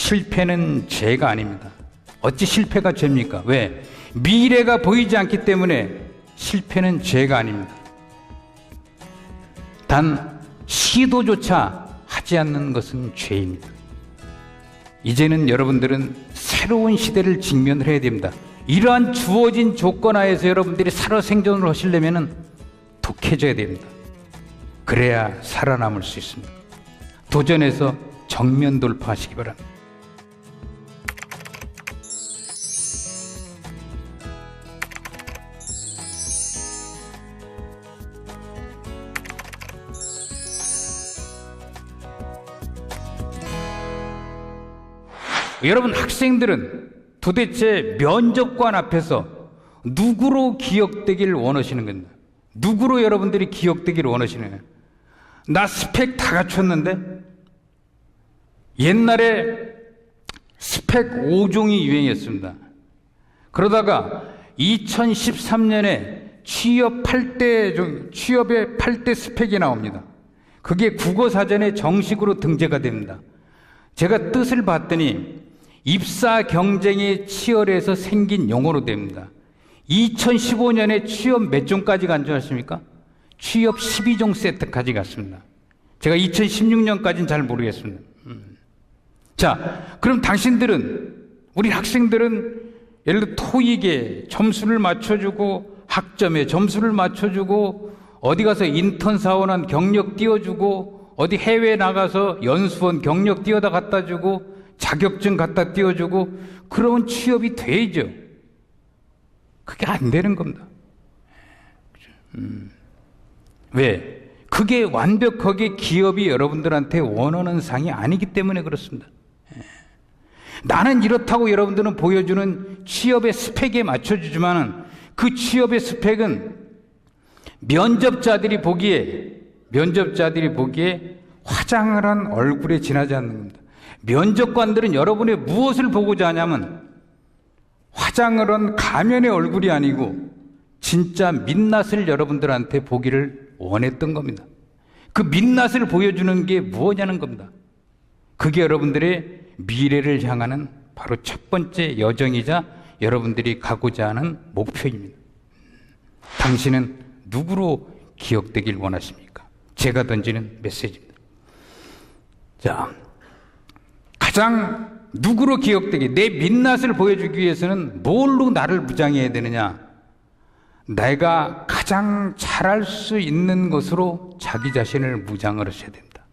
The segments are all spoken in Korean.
실패는 죄가 아닙니다. 어찌 실패가 죄입니까? 왜? 미래가 보이지 않기 때문에 실패는 죄가 아닙니다. 단 시도조차 하지 않는 것은 죄입니다. 이제는 여러분들은 새로운 시대를 직면을 해야 됩니다. 이러한 주어진 조건 하에서 여러분들이 살아생존을 하시려면 독해져야 됩니다. 그래야 살아남을 수 있습니다. 도전해서 정면 돌파하시기 바랍니다. 여러분 학생들은 도대체 면접관 앞에서 누구로 기억되기를 원하시는 겁니다. 누구로 여러분들이 기억되기를 원하시는 거예요? 나 스펙 다 갖췄는데? 옛날에 스펙 5종이 유행했습니다. 그러다가 2013년에 취업의 8대 스펙이 나옵니다. 그게 국어사전에 정식으로 등재가 됩니다. 제가 뜻을 봤더니 입사 경쟁이 치열해서 생긴 용어로 됩니다. 2015년에 취업 몇 종까지 간 줄 아십니까? 취업 12종 세트까지 갔습니다. 제가 2016년까지는 잘 모르겠습니다. 자, 그럼 당신들은, 우리 학생들은 예를 들어 토익에 점수를 맞춰주고 학점에 점수를 맞춰주고 어디 가서 인턴 사원한 경력 띄워주고 어디 해외 나가서 연수원 경력 띄워다 갖다 주고 자격증 갖다 띄워주고 그러면 취업이 되죠. 그게 안 되는 겁니다. 왜? 그게 완벽하게 기업이 여러분들한테 원하는 상이 아니기 때문에 그렇습니다. 나는 이렇다고 여러분들은 보여주는 취업의 스펙에 맞춰주지만은 그 취업의 스펙은 면접자들이 보기에 화장을 한 얼굴에 지나지 않는 겁니다. 면접관들은 여러분의 무엇을 보고자 하냐면 화장을 한 가면의 얼굴이 아니고 진짜 민낯을 여러분들한테 보기를 원했던 겁니다. 그 민낯을 보여주는 게 무엇냐는 겁니다. 그게 여러분들의 미래를 향하는 바로 첫 번째 여정이자 여러분들이 가고자 하는 목표입니다. 당신은 누구로 기억되길 원하십니까? 제가 던지는 메시지입니다. 자, 가장 누구로 기억되게 내 민낯을 보여주기 위해서는 뭘로 나를 무장해야 되느냐? 내가 가장 잘할 수 있는 것으로 자기 자신을 무장을 하셔야 됩니다.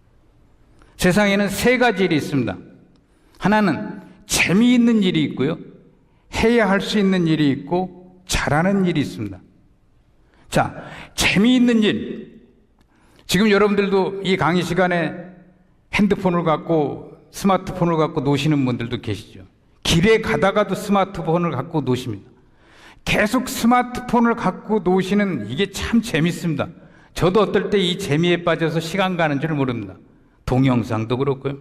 세상에는 세 가지 일이 있습니다. 하나는 재미있는 일이 있고요, 해야 할 수 있는 일이 있고 잘하는 일이 있습니다. 자, 재미있는 일. 지금 여러분들도 이 강의 시간에 핸드폰을 갖고 스마트폰을 갖고 노시는 분들도 계시죠. 길에 가다가도 스마트폰을 갖고 노십니다. 계속 스마트폰을 갖고 노시는 이게 참 재밌습니다. 저도 어떨 때 이 재미에 빠져서 시간 가는 줄 모릅니다. 동영상도 그렇고요,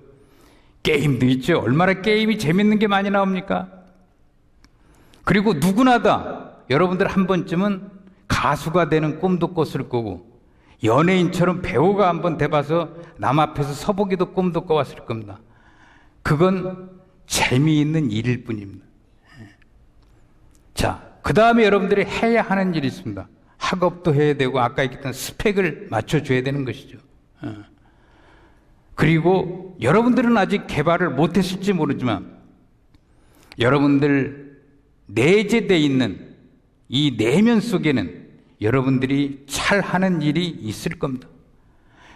게임도 있죠. 얼마나 게임이 재밌는 게 많이 나옵니까? 그리고 누구나 다 여러분들 한 번쯤은 가수가 되는 꿈도 꿨을 거고 연예인처럼 배우가 한번 돼봐서 남 앞에서 서보기도 꿈도 꿔왔을 겁니다. 그건 재미있는 일일 뿐입니다. 자, 그 다음에 여러분들이 해야 하는 일이 있습니다. 학업도 해야 되고 아까 얘기했던 스펙을 맞춰줘야 되는 것이죠. 그리고 여러분들은 아직 개발을 못했을지 모르지만 여러분들 내재되어 있는 이 내면 속에는 여러분들이 잘하는 일이 있을 겁니다.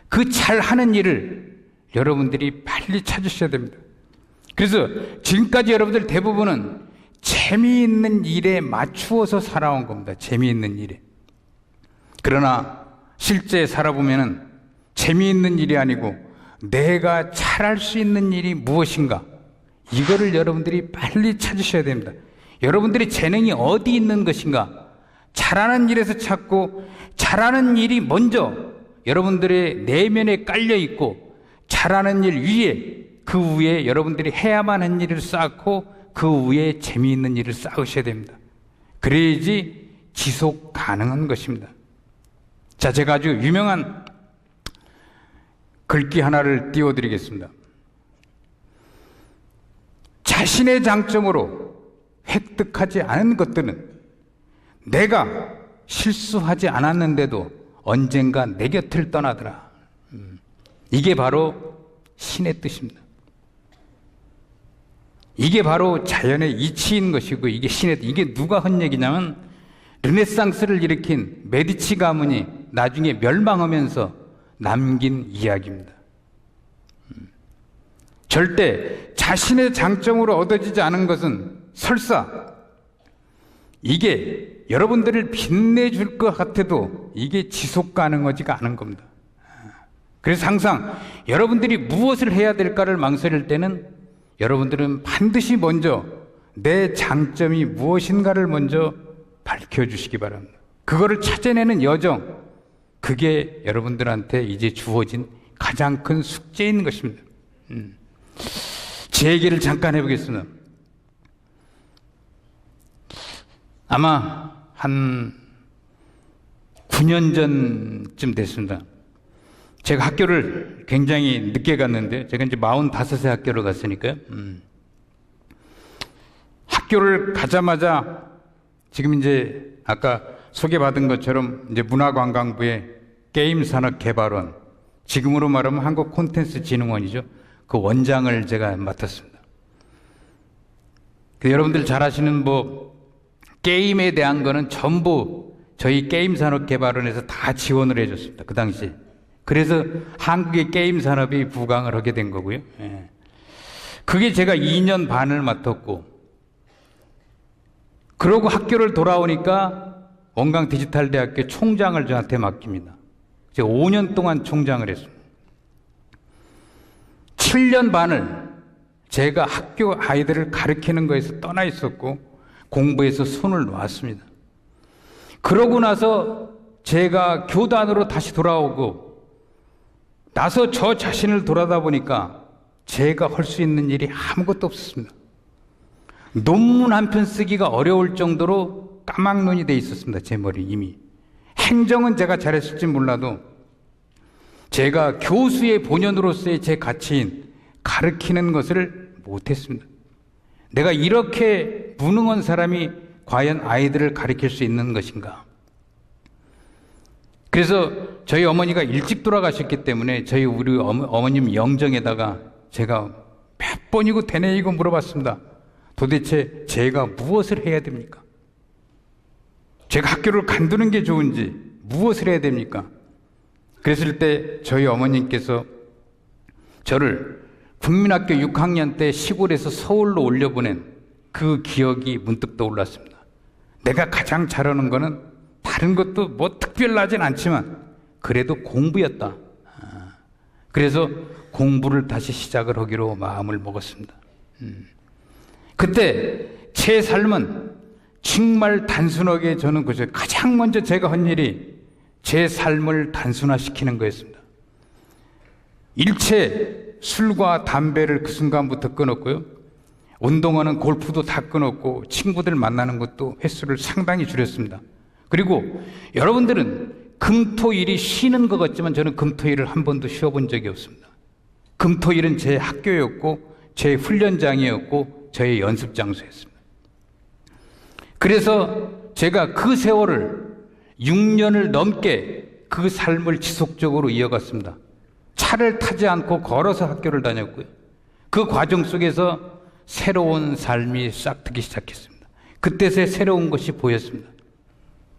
그 잘하는 일을 여러분들이 빨리 찾으셔야 됩니다. 그래서 지금까지 여러분들 대부분은 재미있는 일에 맞추어서 살아온 겁니다. 재미있는 일에. 그러나 실제 살아보면은 재미있는 일이 아니고 내가 잘할 수 있는 일이 무엇인가, 이거를 여러분들이 빨리 찾으셔야 됩니다. 여러분들의 재능이 어디 있는 것인가, 잘하는 일에서 찾고 잘하는 일이 먼저 여러분들의 내면에 깔려 있고 잘하는 일 위에, 그 위에 여러분들이 해야만 하는 일을 쌓고 그 위에 재미있는 일을 쌓으셔야 됩니다. 그래야지 지속 가능한 것입니다. 자, 제가 아주 유명한 글귀 하나를 띄워드리겠습니다. 자신의 장점으로 획득하지 않은 것들은 내가 실수하지 않았는데도 언젠가 내 곁을 떠나더라. 이게 바로 신의 뜻입니다. 이게 바로 자연의 이치인 것이고 이게 신의 뜻. 이게 누가 한 얘기냐면 르네상스를 일으킨 메디치 가문이 나중에 멸망하면서 남긴 이야기입니다. 절대 자신의 장점으로 얻어지지 않은 것은 설사 이게 여러분들을 빛내줄 것 같아도 이게 지속 가능하지가 않은 겁니다. 그래서 항상 여러분들이 무엇을 해야 될까를 망설일 때는 여러분들은 반드시 먼저 내 장점이 무엇인가를 먼저 밝혀주시기 바랍니다. 그거를 찾아내는 여정, 그게 여러분들한테 이제 주어진 가장 큰 숙제인 것입니다. 제 얘기를 잠깐 해보겠습니다. 아마 한 9년 전쯤 됐습니다. 제가 학교를 굉장히 늦게 갔는데, 제가 이제 45세 학교를 갔으니까요. 학교를 가자마자 지금 이제 아까 소개받은 것처럼 이제 문화관광부의 게임산업개발원, 지금으로 말하면 한국콘텐츠진흥원이죠. 그 원장을 제가 맡았습니다. 여러분들 잘 아시는 게임에 대한 거는 전부 저희 게임산업개발원에서 다 지원을 해줬습니다. 그 당시에. 그래서 한국의 게임 산업이 부강을 하게 된 거고요. 예. 그게 제가 2년 반을 맡았고, 그러고 학교를 돌아오니까 원광디지털대학교 총장을 저한테 맡깁니다. 제가 5년 동안 총장을 했습니다. 7년 반을 제가 학교 아이들을 가르치는 거에서 떠나 있었고 공부에서 손을 놓았습니다. 그러고 나서 제가 교단으로 다시 돌아오고 나서 저 자신을 돌아다 보니까 제가 할 수 있는 일이 아무것도 없었습니다. 논문 한 편 쓰기가 어려울 정도로 까막눈이 돼 있었습니다. 제 머리 이미. 행정은 제가 잘했을지 몰라도 제가 교수의 본연으로서의 제 가치인 가르치는 것을 못했습니다. 내가 이렇게 무능한 사람이 과연 아이들을 가르칠 수 있는 것인가? 그래서 저희 어머니가 일찍 돌아가셨기 때문에 우리 어머님 영정에다가 제가 몇 번이고 되뇌이고 물어봤습니다. 도대체 제가 무엇을 해야 됩니까? 제가 학교를 간두는 게 좋은지 무엇을 해야 됩니까? 그랬을 때 저희 어머님께서 저를 국민학교 6학년 때 시골에서 서울로 올려보낸 그 기억이 문득 떠올랐습니다. 내가 가장 잘하는 거는 다른 것도 특별하진 않지만 그래도 공부였다. 그래서 공부를 다시 시작을 하기로 마음을 먹었습니다. 그때 제 삶은 정말 단순하게 저는 가장 먼저 제가 한 일이 제 삶을 단순화시키는 거였습니다. 일체 술과 담배를 그 순간부터 끊었고요. 운동하는 골프도 다 끊었고 친구들 만나는 것도 횟수를 상당히 줄였습니다. 그리고 여러분들은 금토일이 쉬는 것 같지만 저는 금토일을 한 번도 쉬어본 적이 없습니다. 금토일은 제 학교였고 제 훈련장이었고 저의 연습 장소였습니다. 그래서 제가 그 세월을 6년을 넘게 그 삶을 지속적으로 이어갔습니다. 차를 타지 않고 걸어서 학교를 다녔고요. 그 과정 속에서 새로운 삶이 싹트기 시작했습니다. 그때서야 새로운 것이 보였습니다.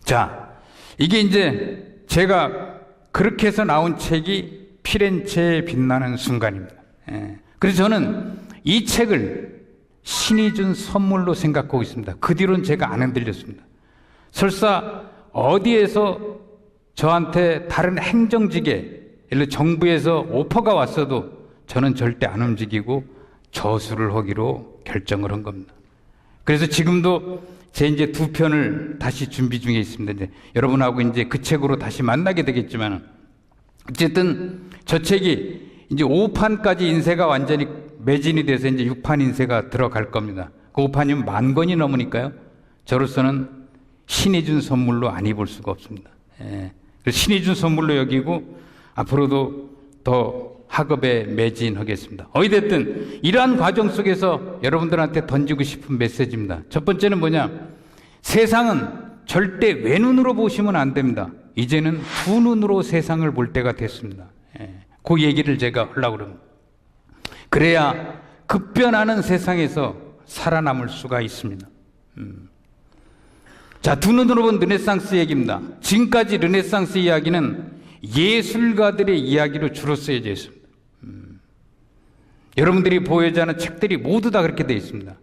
자, 이게 이제 제가 그렇게 해서 나온 책이 피렌체에 빛나는 순간입니다. 그래서 저는 이 책을 신이 준 선물로 생각하고 있습니다. 그 뒤로는 제가 안 흔들렸습니다. 설사 어디에서 저한테 다른 행정직에, 예를 들어 정부에서 오퍼가 왔어도 저는 절대 안 움직이고 저수를 하기로 결정을 한 겁니다. 그래서 지금도 제 이제 2편을 다시 준비 중에 있습니다. 이제 여러분하고 이제 그 책으로 다시 만나게 되겠지만, 어쨌든 저 책이 이제 5판까지 인쇄가 완전히 매진이 돼서 이제 6판 인쇄가 들어갈 겁니다. 그 5판이면 10,000권이 넘으니까요. 저로서는 신이 준 선물로 안 입을 수가 없습니다. 그래서 신이 준 선물로 여기고 앞으로도 더 학업에 매진하겠습니다. 어찌됐든 이러한 과정 속에서 여러분들한테 던지고 싶은 메시지입니다. 첫 번째는 뭐냐? 세상은 절대 외눈으로 보시면 안 됩니다. 이제는 두 눈으로 세상을 볼 때가 됐습니다. 그 얘기를 제가 하려고 그럽니다. 그래야 급변하는 세상에서 살아남을 수가 있습니다. 자, 두 눈으로 본 르네상스 얘기입니다. 지금까지 르네상스 이야기는 예술가들의 이야기로 주로 쓰여져 있습니다. 여러분들이 보유하는 책들이 모두 다 그렇게 되어 있습니다.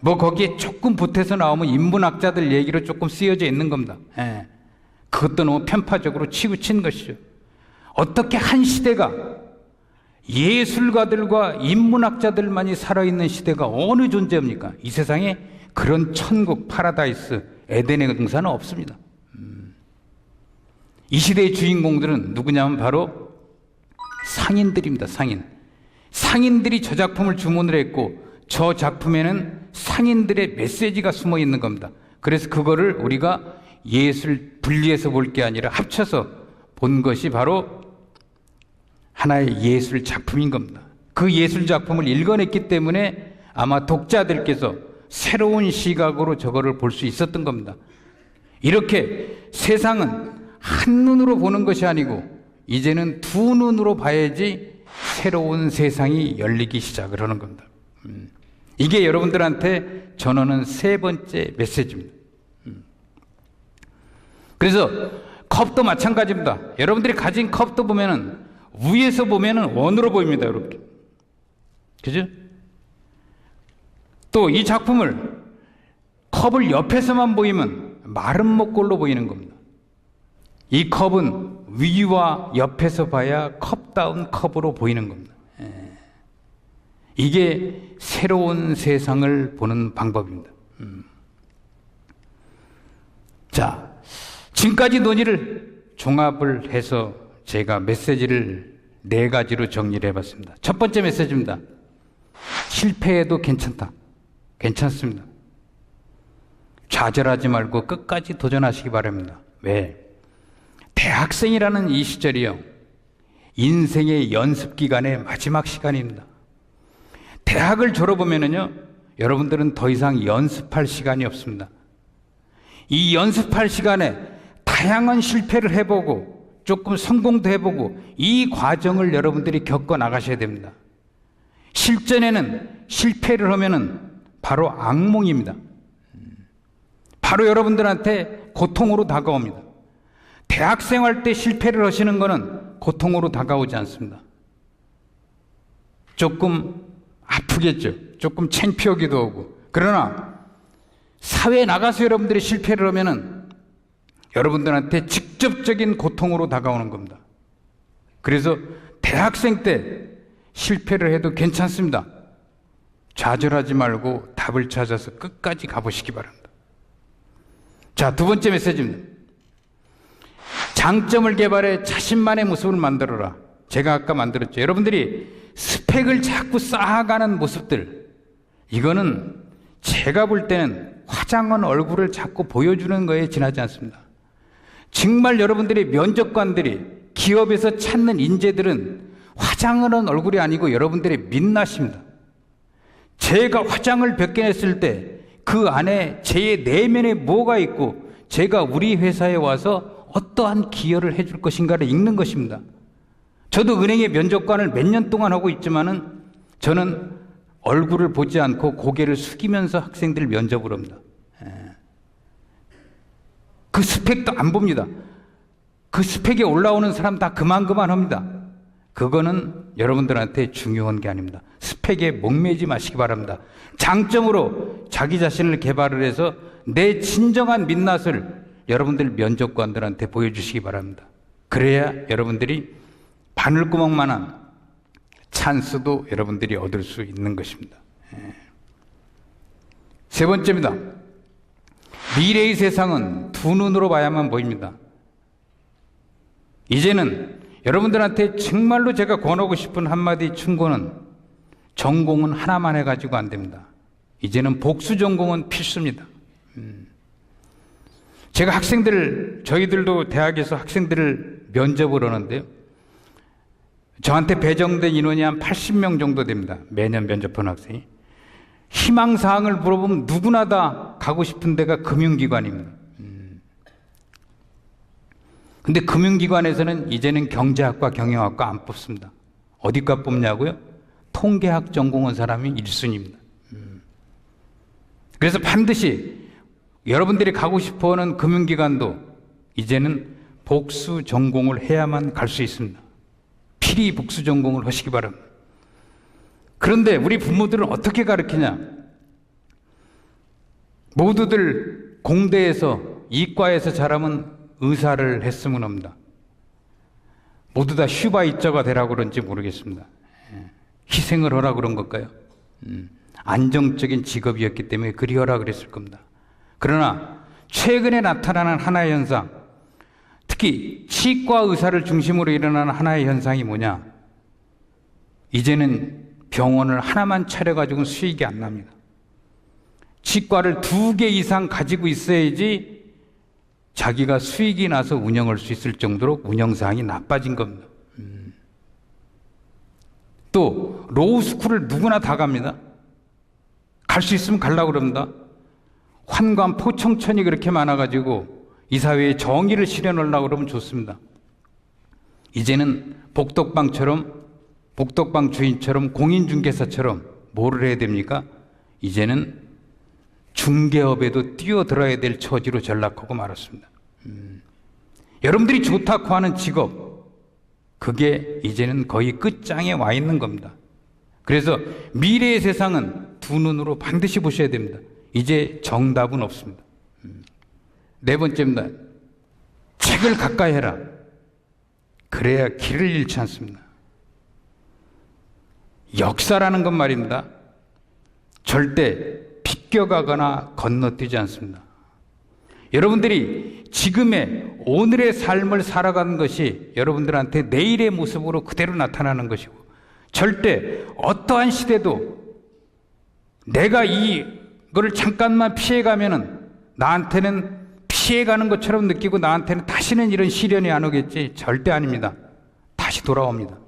뭐 거기에 조금 보태서 나오면 인문학자들 얘기로 조금 쓰여져 있는 겁니다. 그것도 너무 편파적으로 치우친 것이죠. 어떻게 한 시대가 예술가들과 인문학자들만이 살아있는 시대가 어느 존재입니까? 이 세상에 그런 천국, 파라다이스, 에덴의 동산은 없습니다. 이 시대의 주인공들은 누구냐면 바로 상인들입니다. 상인들이 저 작품을 주문을 했고 저 작품에는 상인들의 메시지가 숨어 있는 겁니다. 그래서 그거를 우리가 예술 분리해서 볼 게 아니라 합쳐서 본 것이 바로 하나의 예술 작품인 겁니다. 그 예술 작품을 읽어냈기 때문에 아마 독자들께서 새로운 시각으로 저거를 볼 수 있었던 겁니다. 이렇게 세상은 한눈으로 보는 것이 아니고 이제는 두 눈으로 봐야지 새로운 세상이 열리기 시작을 하는 겁니다. 이게 여러분들한테 전하는 세 번째 메시지입니다. 그래서 컵도 마찬가지입니다. 여러분들이 가진 컵도 보면은 위에서 보면은 원으로 보입니다. 이렇게. 그죠? 또 이 작품을 컵을 옆에서만 보이면 마른 목골로 보이는 겁니다. 이 컵은 위와 옆에서 봐야 컵다운 컵으로 보이는 겁니다. 이게 새로운 세상을 보는 방법입니다. 자, 지금까지 논의를 종합을 해서 제가 메시지를 네 가지로 정리를 해봤습니다. 첫 번째 메시지입니다. 실패해도 괜찮다. 괜찮습니다. 좌절하지 말고 끝까지 도전하시기 바랍니다. 왜? 대학생이라는 이 시절이요, 인생의 연습 기간의 마지막 시간입니다. 대학을 졸업하면은요, 여러분들은 더 이상 연습할 시간이 없습니다. 이 연습할 시간에 다양한 실패를 해보고 조금 성공도 해보고 이 과정을 여러분들이 겪어 나가셔야 됩니다. 실전에는 실패를 하면은 바로 악몽입니다. 바로 여러분들한테 고통으로 다가옵니다. 대학생활 때 실패를 하시는 것은 고통으로 다가오지 않습니다. 조금 아프겠죠. 조금 창피하기도 하고. 그러나 사회에 나가서 여러분들이 실패를 하면은 여러분들한테 직접적인 고통으로 다가오는 겁니다. 그래서 대학생 때 실패를 해도 괜찮습니다. 좌절하지 말고 답을 찾아서 끝까지 가보시기 바랍니다. 자, 두 번째 메시지입니다. 장점을 개발해 자신만의 모습을 만들어라. 제가 아까 만들었죠. 여러분들이 스펙을 자꾸 쌓아가는 모습들, 이거는 제가 볼 때는 화장한 얼굴을 자꾸 보여주는 거에 지나지 않습니다. 정말 여러분들이 면접관들이 기업에서 찾는 인재들은 화장을 한 얼굴이 아니고 여러분들의 민낯입니다. 제가 화장을 벗겨냈을 때 그 안에 제 내면에 뭐가 있고 제가 우리 회사에 와서 어떠한 기여를 해줄 것인가를 읽는 것입니다. 저도 은행의 면접관을 몇 년 동안 하고 있지만은 저는 얼굴을 보지 않고 고개를 숙이면서 학생들 면접을 합니다. 그 스펙도 안 봅니다. 그 스펙에 올라오는 사람 다 그만합니다. 그거는 여러분들한테 중요한 게 아닙니다. 스펙에 목매지 마시기 바랍니다. 장점으로 자기 자신을 개발을 해서 내 진정한 민낯을 여러분들 면접관들한테 보여주시기 바랍니다. 그래야 여러분들이 바늘구멍만한 찬스도 여러분들이 얻을 수 있는 것입니다. 세 번째입니다. 미래의 세상은 두 눈으로 봐야만 보입니다. 이제는 여러분들한테 정말로 제가 권하고 싶은 한마디 충고는 전공은 하나만 해가지고 안 됩니다. 이제는 복수 전공은 필수입니다. 제가 저희들도 대학에서 학생들을 면접을 하는데요. 저한테 배정된 인원이 한 80명 정도 됩니다. 매년 면접하는 학생이. 희망사항을 물어보면 누구나 다 가고 싶은 데가 금융기관입니다. 근데 금융기관에서는 이제는 경제학과 경영학과 안 뽑습니다. 어디과 뽑냐고요? 통계학 전공한 사람이 1순위입니다. 그래서 반드시 여러분들이 가고 싶어하는 금융기관도 이제는 복수 전공을 해야만 갈 수 있습니다. 필히 복수 전공을 하시기 바랍니다. 그런데 우리 부모들은 어떻게 가르치냐? 모두들 공대에서 이과에서 자라면 의사를 했으면 합니다. 모두 다 슈바이처가 되라고 그런지 모르겠습니다. 희생을 하라 그런 걸까요? 안정적인 직업이었기 때문에 그리 하라 그랬을 겁니다. 그러나 최근에 나타나는 하나의 현상, 특히 치과 의사를 중심으로 일어나는 하나의 현상이 뭐냐? 이제는 병원을 하나만 차려가지고는 수익이 안 납니다. 치과를 2개 이상 가지고 있어야지 자기가 수익이 나서 운영할 수 있을 정도로 운영사항이 나빠진 겁니다. 또 로우스쿨을 누구나 다 갑니다. 갈 수 있으면 가려고 그럽니다. 환관 포청천이 그렇게 많아가지고 이 사회에 정의를 실현하려고 그러면 좋습니다. 이제는 복덕방 주인처럼 공인중개사처럼 뭐를 해야 됩니까? 이제는 중개업에도 뛰어들어야 될 처지로 전락하고 말았습니다. 여러분들이 좋다고 하는 직업, 그게 이제는 거의 끝장에 와 있는 겁니다. 그래서 미래의 세상은 두 눈으로 반드시 보셔야 됩니다. 이제 정답은 없습니다. 네 번째입니다. 책을 가까이 해라. 그래야 길을 잃지 않습니다. 역사라는 건 말입니다. 절대 비껴가거나 건너뛰지 않습니다. 여러분들이 지금의 오늘의 삶을 살아가는 것이 여러분들한테 내일의 모습으로 그대로 나타나는 것이고, 절대 어떠한 시대도 내가 이거를 잠깐만 피해가면은 나한테는 피해가는 것처럼 느끼고 나한테는 다시는 이런 시련이 안 오겠지, 절대 아닙니다. 다시 돌아옵니다.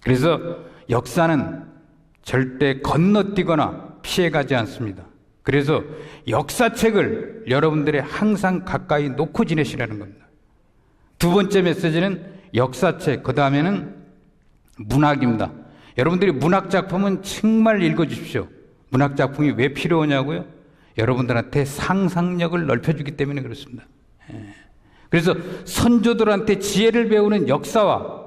그래서 역사는 절대 건너뛰거나 피해가지 않습니다. 그래서 역사책을 여러분들이 항상 가까이 놓고 지내시라는 겁니다. 두 번째 메시지는 역사책, 그 다음에는 문학입니다. 여러분들이 문학작품은 정말 읽어주십시오. 문학작품이 왜 필요하냐고요? 여러분들한테 상상력을 넓혀주기 때문에 그렇습니다. 그래서 선조들한테 지혜를 배우는 역사와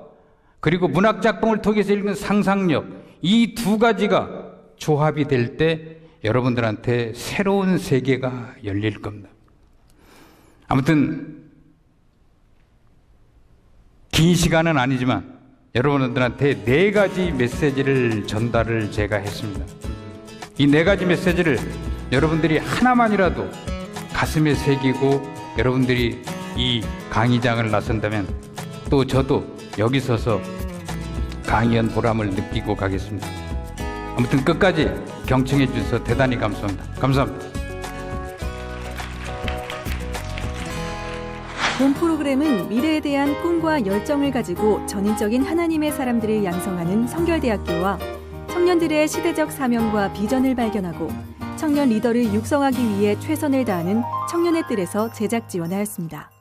그리고 문학작품을 통해서 읽는 상상력, 이 두 가지가 조합이 될 때 여러분들한테 새로운 세계가 열릴 겁니다. 아무튼 긴 시간은 아니지만 여러분들한테 4가지 메시지를 전달을 제가 했습니다. 이 4가지 메시지를 여러분들이 하나만이라도 가슴에 새기고 여러분들이 이 강의장을 나선다면 또 저도 여기 서서 강의한 보람을 느끼고 가겠습니다. 아무튼 끝까지 경청해 주셔서 대단히 감사합니다. 감사합니다. 본 프로그램은 미래에 대한 꿈과 열정을 가지고 전인적인 하나님의 사람들을 양성하는 성결대학교와 청년들의 시대적 사명과 비전을 발견하고 청년 리더를 육성하기 위해 최선을 다하는 청년의 뜰에서 제작 지원하였습니다.